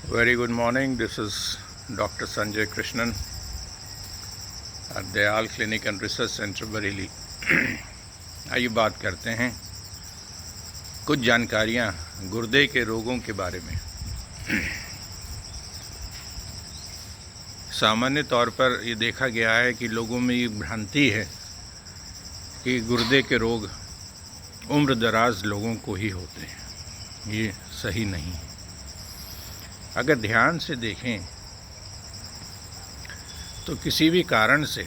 Very good morning. This is Dr. Sanjay Krishnan at Dayal clinic and research centre Bareilly. आइए बात करते हैं कुछ जानकारियां गुर्दे के रोगों के बारे में। सामान्य तौर पर ये देखा गया है कि लोगों में ये भ्रांति है कि गुर्दे के रोग उम्र दराज लोगों को ही होते हैं। ये सही नहीं। अगर ध्यान से देखें तो किसी भी कारण से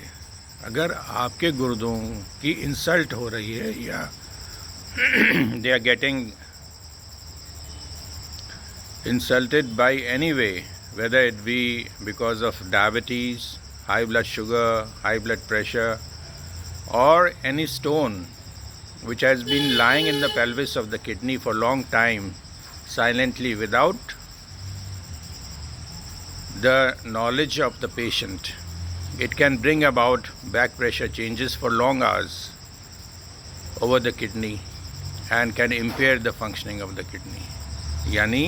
अगर आपके गुर्दों की इंसल्ट हो रही है या they are getting insulted by any way, whether it be because of diabetes, high blood sugar, high blood pressure, or any stone which has been lying in the pelvis of the kidney for a long time silently without the knowledge of the patient, it can bring about back pressure changes for long hours over the kidney and can impair the functioning of the kidney. यानी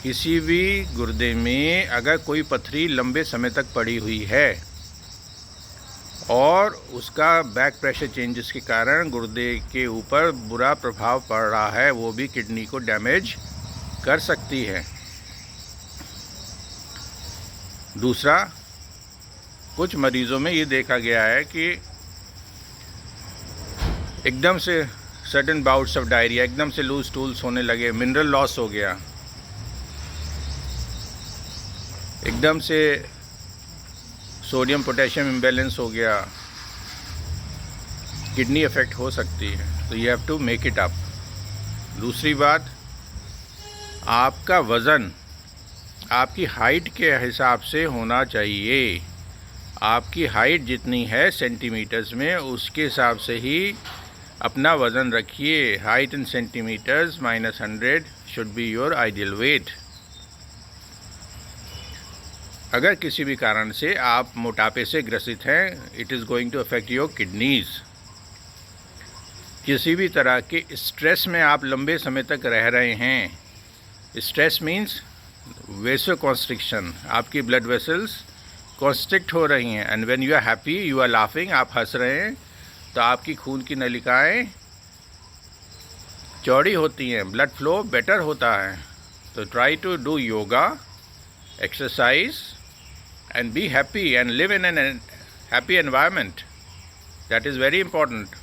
किसी भी गुर्दे में अगर कोई पथरी लंबे समय तक पड़ी हुई है और उसका बैक प्रेशर चेंजेस के कारण गुर्दे के ऊपर बुरा प्रभाव पड़ रहा है, वो भी किडनी को डैमेज कर सकती है। दूसरा, कुछ मरीज़ों में ये देखा गया है कि एकदम से सडन बाउट्स ऑफ डायरिया, एकदम से लूज टूल्स होने लगे, मिनरल लॉस हो गया, एकदम से सोडियम पोटेशियम इम्बैलेंस हो गया, किडनी अफेक्ट हो सकती है। तो you have to make it up. दूसरी बात, आपका वज़न आपकी हाइट के हिसाब से होना चाहिए। आपकी हाइट जितनी है सेंटीमीटर्स में, उसके हिसाब से ही अपना वज़न रखिए। Height in centimetres -100 should be your ideal weight. अगर किसी भी कारण से आप मोटापे से ग्रसित हैं, it is going to affect your kidneys. किसी भी तरह के स्ट्रेस में आप लंबे समय तक रह रहे हैं, स्ट्रेस मीन्स वेसो कॉन्स्ट्रिक्शन, आपकी ब्लड वेसल्स कॉन्स्ट्रिक्ट हो रही हैं। And when you are happy, you are laughing, आप हंस रहे हैं, तो आपकी खून की नलिकाएं चौड़ी होती हैं, ब्लड फ्लो बेटर होता है। तो try to do yoga, exercise and be happy and live in an happy environment. That is very important.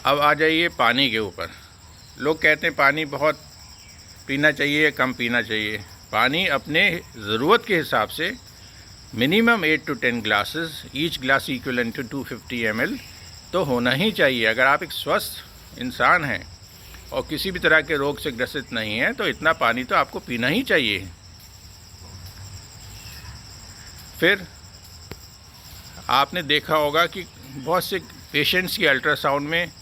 अब आ जाइए पानी के ऊपर। लोग कहते हैं पानी बहुत पीना चाहिए, कम पीना चाहिए। पानी अपने ज़रूरत के हिसाब से minimum 8 to 10 glasses, each glass equivalent to 250 ml तो होना ही चाहिए। अगर आप एक स्वस्थ इंसान हैं और किसी भी तरह के रोग से ग्रसित नहीं हैं, तो इतना पानी तो आपको पीना ही चाहिए। फिर आपने देखा होगा कि बहुत से पेशेंट्स की अल्ट्रासाउंड में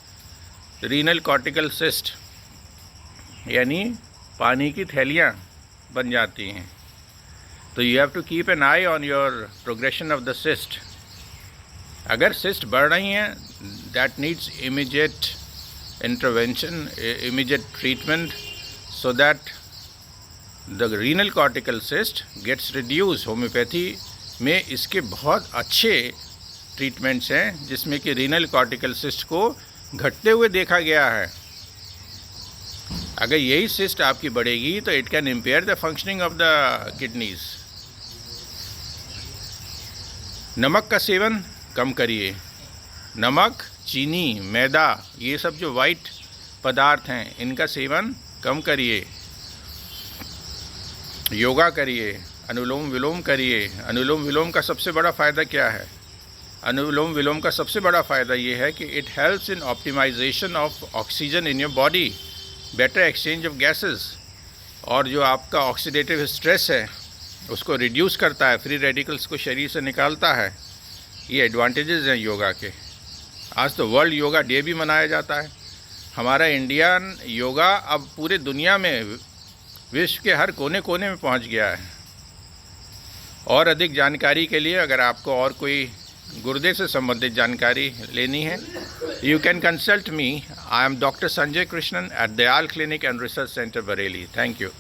रीनल कॉर्टिकल सिस्ट यानी पानी की थैलियाँ बन जाती हैं। तो you have to keep an eye on your progression of the cyst. अगर सिस्ट बढ़ रही हैं, that needs immediate intervention, immediate treatment, so that the renal cortical cyst gets reduce. Homeopathy में इसके बहुत अच्छे ट्रीटमेंट्स हैं, जिसमें कि रीनल कॉर्टिकल सिस्ट को घटते हुए देखा गया है। अगर यही सिस्ट आपकी बढ़ेगी तो it can impair the functioning of the kidneys. नमक का सेवन कम करिए। नमक, चीनी, मैदा, ये सब जो वाइट पदार्थ हैं, इनका सेवन कम करिए। योगा करिए, अनुलोम विलोम करिए। अनुलोम विलोम का सबसे बड़ा फ़ायदा क्या है? अनुलोम विलोम का सबसे बड़ा फ़ायदा ये है कि it helps in optimisation of oxygen in your body, better exchange of gases, और जो आपका ऑक्सीडेटिव स्ट्रेस है उसको रिड्यूस करता है, फ्री रेडिकल्स को शरीर से निकालता है। ये एडवांटेजेस हैं योगा के। आज तो वर्ल्ड योगा डे भी मनाया जाता है। हमारा इंडियन योगा अब पूरे दुनिया में, विश्व के हर कोने कोने में पहुंच गया है। और अधिक जानकारी के लिए अगर आपको और कोई गुर्दे से संबंधित जानकारी लेनी है, you can consult me. I am doctor Sanjay Krishnan at Dayal clinic and research centre Bareilly. Thank you.